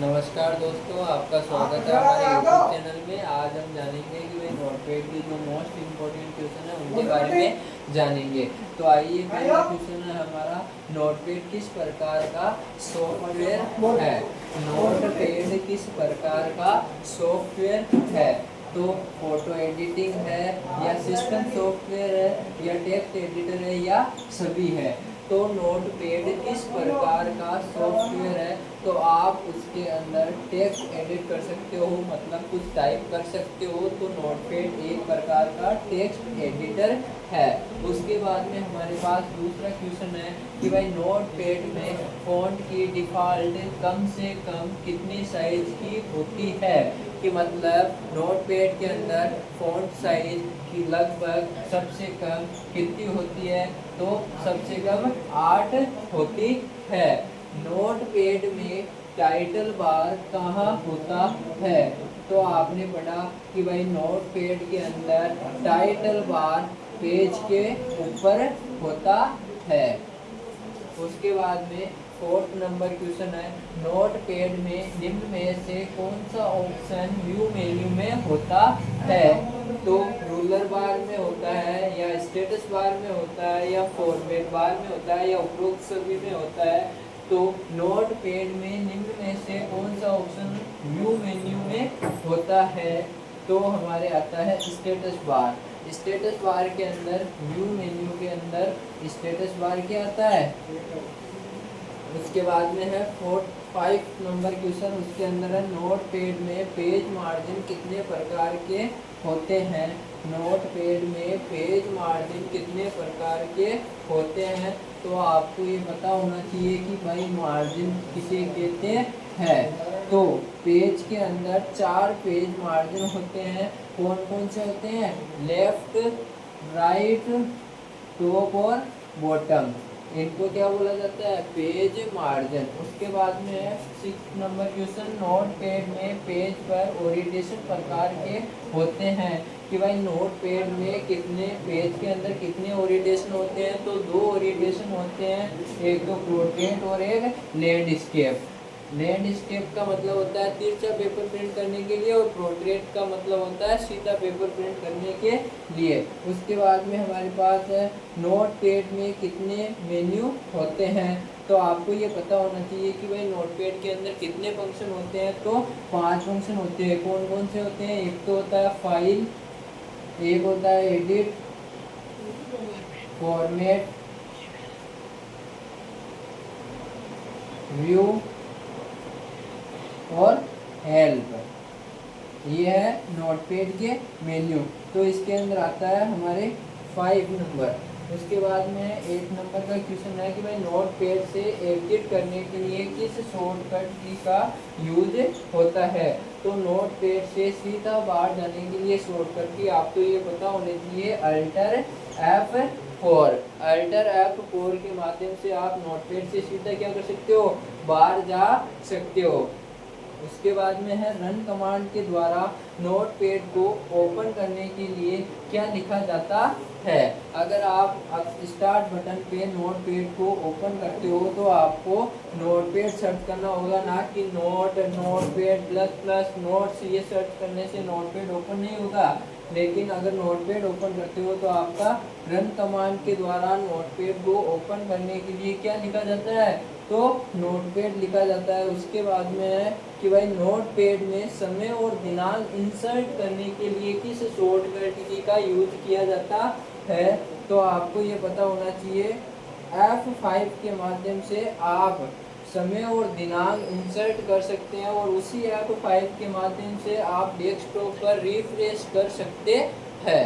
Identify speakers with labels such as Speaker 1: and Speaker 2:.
Speaker 1: नमस्कार दोस्तों, आपका स्वागत है हमारे यूट्यूब चैनल में। आज हम जानेंगे कि भाई नोटपैड के जो मोस्ट इम्पोर्टेंट क्वेश्चन है उनके बारे में जानेंगे। तो आइए, पहला क्वेश्चन है हमारा, नोटपैड किस प्रकार का सॉफ्टवेयर है? नोटपैड किस प्रकार का सॉफ्टवेयर है? तो फोटो एडिटिंग है, या सिस्टम सॉफ्टवेयर है, या टेक्स्ट एडिटर है, या सभी है? तो नोटपैड किस प्रकार का सॉफ्टवेयर है? तो आप उसके अंदर टेक्स्ट एडिट कर सकते हो, मतलब कुछ टाइप कर सकते हो। तो नोटपैड एक प्रकार का टेक्स्ट एडिटर है। उसके बाद में हमारे पास दूसरा क्वेश्चन है कि भाई नोटपैड में फ़ॉन्ट की डिफ़ॉल्ट कम से कम कितनी साइज की होती है? कि मतलब नोटपैड के अंदर फ़ॉन्ट साइज की लगभग सबसे कम कितनी होती है? तो सबसे कम 8 होती है। नोटपैड में टाइटल बार कहाँ होता है? तो आपने पढ़ा कि भाई नोटपैड के अंदर टाइटल बार पेज के ऊपर होता है। उसके बाद में फोर्थ नंबर क्वेश्चन है, नोटपैड में निम्न में से कौन सा ऑप्शन व्यू मेन्यू में होता है? तो रूलर बार में होता है, या स्टेटस बार में होता है, या फॉर्मेट बार में होता है, या उपरोक्त सभी में होता है? तो नोटपैड में निम्न में से कौन सा ऑप्शन व्यू मेन्यू में होता है? तो हमारे आता है स्टेटस बार। स्टेटस बार के अंदर, व्यू मेन्यू के अंदर स्टेटस बार क्या आता है? उसके बाद में है 5 नंबर क्वेश्चन, उसके अंदर है नोटपैड में पेज मार्जिन कितने प्रकार के होते हैं? नोटपैड में पेज मार्जिन कितने प्रकार के होते हैं? तो आपको ये पता होना चाहिए कि भाई मार्जिन किसे कहते हैं। तो पेज के अंदर 4 पेज मार्जिन होते हैं। कौन कौन से होते हैं? लेफ्ट, राइट, टॉप और बॉटम। इनको क्या बोला जाता है? Page margin. उसके बाद में है 6 नंबर क्वेश्चन, नोटपैड में पेज पर ओरिएंटेशन प्रकार के होते हैं। कि भाई नोटपैड में कितने पेज के अंदर कितने ओरिएंटेशन होते हैं? तो 2 ओरिएंटेशन होते हैं, एक तो पोर्ट्रेट और एक लैंडस्केप। लैंडस्केप का मतलब होता है तिरछा पेपर प्रिंट करने के लिए, और पोर्ट्रेट का मतलब होता है सीधा पेपर प्रिंट करने के लिए। उसके बाद में हमारे पास है नोटपैड में कितने मेन्यू होते हैं? तो आपको ये पता होना चाहिए कि भाई नोटपैड के अंदर कितने फंक्शन होते हैं। तो 5 फंक्शन होते हैं। कौन कौन से होते हैं? एक तो होता है फाइल, एक होता है एडिट, फॉर्मेट, व्यू और हेल्प। ये है नोटपैड के मेन्यू। तो इसके अंदर आता है हमारे 5 नंबर। उसके बाद में 8 नंबर का क्वेश्चन है कि भाई नोटपैड से एडिट करने के लिए किस शॉर्टकट की का यूज होता है? तो नोटपैड से सीधा बाहर जाने के लिए शॉर्टकट की आपको ये पता होनी चाहिए, अल्टर F4। अल्टर F4 के माध्यम से आप नोटपैड से सीधा क्या कर सकते हो? बाहर जा सकते हो। उसके बाद में है रन कमांड के द्वारा नोटपैड को ओपन करने के लिए क्या लिखा जाता है? अगर आप स्टार्ट बटन पे नोटपैड को ओपन करते हो तो आपको नोटपैड सर्च करना होगा, ना कि नोटपैड प्लस प्लस नोट्स। ये सर्च करने से नोटपैड ओपन नहीं होगा। लेकिन अगर नोटपैड ओपन करते हो तो आपका रन कमांड के द्वारा नोटपैड को ओपन करने के लिए क्या लिखा जाता है? तो नोटपैड लिखा जाता है। उसके बाद में है कि भाई नोटपैड में समय और दिनांक इंसर्ट करने के लिए किस शॉर्टकट की का यूज किया जाता है? तो आपको ये पता होना चाहिए, F5 के माध्यम से आप समय और दिनांक इंसर्ट कर सकते हैं, और उसी F5 के माध्यम से आप डेस्कटॉप पर रिफ्रेश कर सकते हैं।